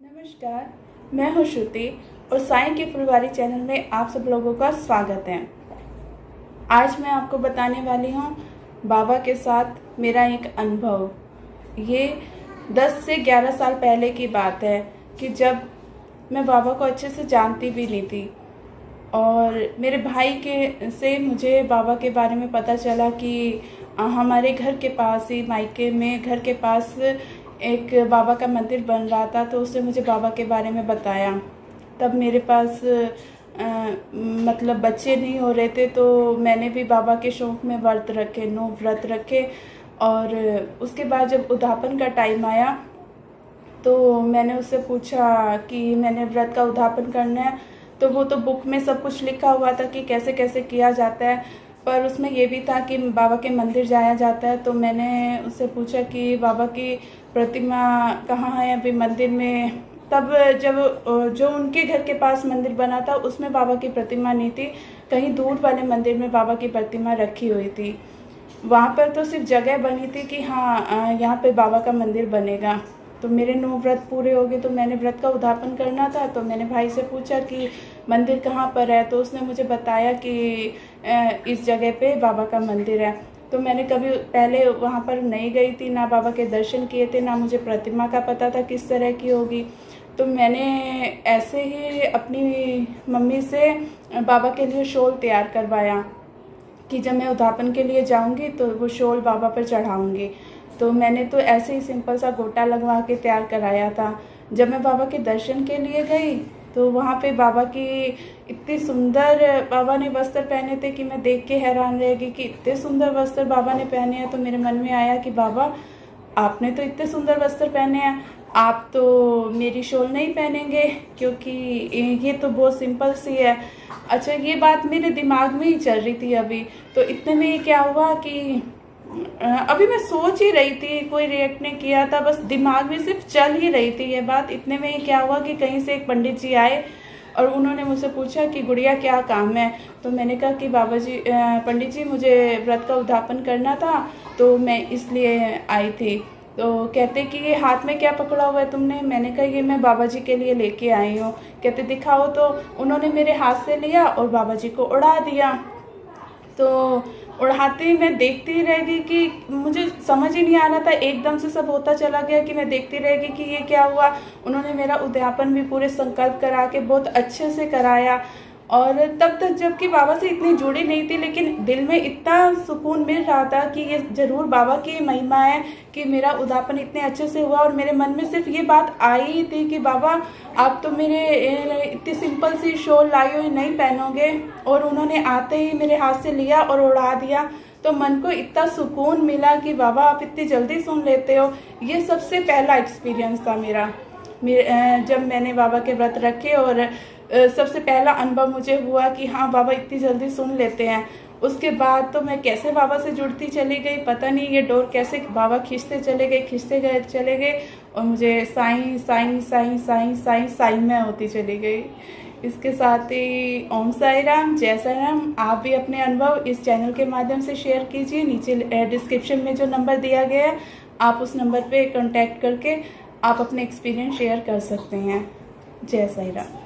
नमस्कार, मैं हूँ श्रुति और साईं की फुलवारी चैनल में आप सब लोगों का स्वागत है। आज मैं आपको बताने वाली हूँ बाबा के साथ मेरा एक अनुभव। ये 10 से 11 साल पहले की बात है कि जब मैं बाबा को अच्छे से जानती भी नहीं थी और मेरे भाई के से मुझे बाबा के बारे में पता चला कि हमारे घर के पास ही मायके में घर के पास एक बाबा का मंदिर बन रहा था, तो उसने मुझे बाबा के बारे में बताया। तब मेरे पास मतलब बच्चे नहीं हो रहे थे, तो मैंने भी बाबा के शौक में व्रत रखे, 9 व्रत रखे। और उसके बाद जब उद्यापन का टाइम आया तो मैंने उससे पूछा कि मैंने व्रत का उद्यापन करना है, तो वो तो बुक में सब कुछ लिखा हुआ था कि कैसे कैसे किया जाता है, पर उसमें ये भी था कि बाबा के मंदिर जाया जाता है। तो मैंने उससे पूछा कि बाबा की प्रतिमा कहाँ है अभी मंदिर में। तब जब जो उनके घर के पास मंदिर बना था उसमें बाबा की प्रतिमा नहीं थी, कहीं दूर वाले मंदिर में बाबा की प्रतिमा रखी हुई थी। वहाँ पर तो सिर्फ जगह बनी थी कि हाँ यहाँ पे बाबा का मंदिर बनेगा। तो मेरे 9 व्रत पूरे हो गए, तो मैंने व्रत का उद्यापन करना था। तो मैंने भाई से पूछा कि मंदिर कहाँ पर है, तो उसने मुझे बताया कि इस जगह पे बाबा का मंदिर है। तो मैंने कभी पहले वहाँ पर नहीं गई थी, ना बाबा के दर्शन किए थे, ना मुझे प्रतिमा का पता था किस तरह की होगी। तो मैंने ऐसे ही अपनी मम्मी से बाबा के लिए शॉल तैयार करवाया कि जब मैं उद्यापन के लिए जाऊंगी तो वो शॉल बाबा पर चढ़ाऊंगी। तो मैंने तो ऐसे ही सिंपल सा गोटा लगवा के तैयार कराया था। जब मैं बाबा के दर्शन के लिए गई तो वहाँ पे बाबा की इतनी सुंदर बाबा ने वस्त्र पहने थे कि मैं देख के हैरान रह गई कि इतने सुंदर वस्त्र बाबा ने पहने हैं। तो मेरे मन में आया कि बाबा आपने तो इतने सुंदर वस्त्र पहने हैं, आप तो मेरी शॉल नहीं पहनेंगे क्योंकि ये तो बहुत सिंपल सी है। अच्छा, ये बात मेरे दिमाग में ही चल रही थी अभी। तो इतने में क्या हुआ कि अभी मैं सोच ही रही थी, कोई रिएक्ट नहीं किया था, बस दिमाग में सिर्फ चल ही रही थी ये बात। इतने में क्या हुआ कि कहीं से एक पंडित जी आए और उन्होंने मुझसे पूछा कि गुड़िया क्या काम है। तो मैंने कहा कि बाबा जी पंडित जी मुझे व्रत का उद्यापन करना था, तो मैं इसलिए आई थी। तो कहते कि ये हाथ में क्या पकड़ा हुआ है तुमने। मैंने कहा ये मैं बाबा जी के लिए लेके आई हूँ। कहते दिखाओ। तो उन्होंने मेरे हाथ से लिया और बाबा जी को उड़ा दिया। तो उड़ाते ही मैं देखती ही रह गई कि मुझे समझ ही नहीं आ रहा था, एकदम से सब होता चला गया कि मैं देखती रह गई कि ये क्या हुआ। उन्होंने मेरा उद्यापन भी पूरे संकल्प करा के बहुत अच्छे से कराया। और तब तक जबकि बाबा से इतनी जुड़ी नहीं थी, लेकिन दिल में इतना सुकून मिल रहा था कि ये जरूर बाबा की महिमा है कि मेरा उद्यापन इतने अच्छे से हुआ। और मेरे मन में सिर्फ ये बात आई थी कि बाबा आप तो मेरे इतनी सिंपल सी शॉल लाई हुई नहीं पहनोगे, और उन्होंने आते ही मेरे हाथ से लिया और उड़ा दिया। तो मन को इतना सुकून मिला कि बाबा आप इतनी जल्दी सुन लेते हो। ये सबसे पहला एक्सपीरियंस था मेरा जब मैंने बाबा के व्रत रखे, और सबसे पहला अनुभव मुझे हुआ कि हाँ बाबा इतनी जल्दी सुन लेते हैं। उसके बाद तो मैं कैसे बाबा से जुड़ती चली गई, पता नहीं ये डोर कैसे बाबा खींचते चले गए और मुझे साईं साईं साईं साईं साईं साईं में होती चली गई। इसके साथ ही ओम साई राम, जय साई राम। आप भी अपने अनुभव इस चैनल के माध्यम से शेयर कीजिए। नीचे डिस्क्रिप्शन में जो नंबर दिया गया है आप उस नंबर पे कांटेक्ट करके आप अपने एक्सपीरियंस शेयर कर सकते हैं। जय साई राम।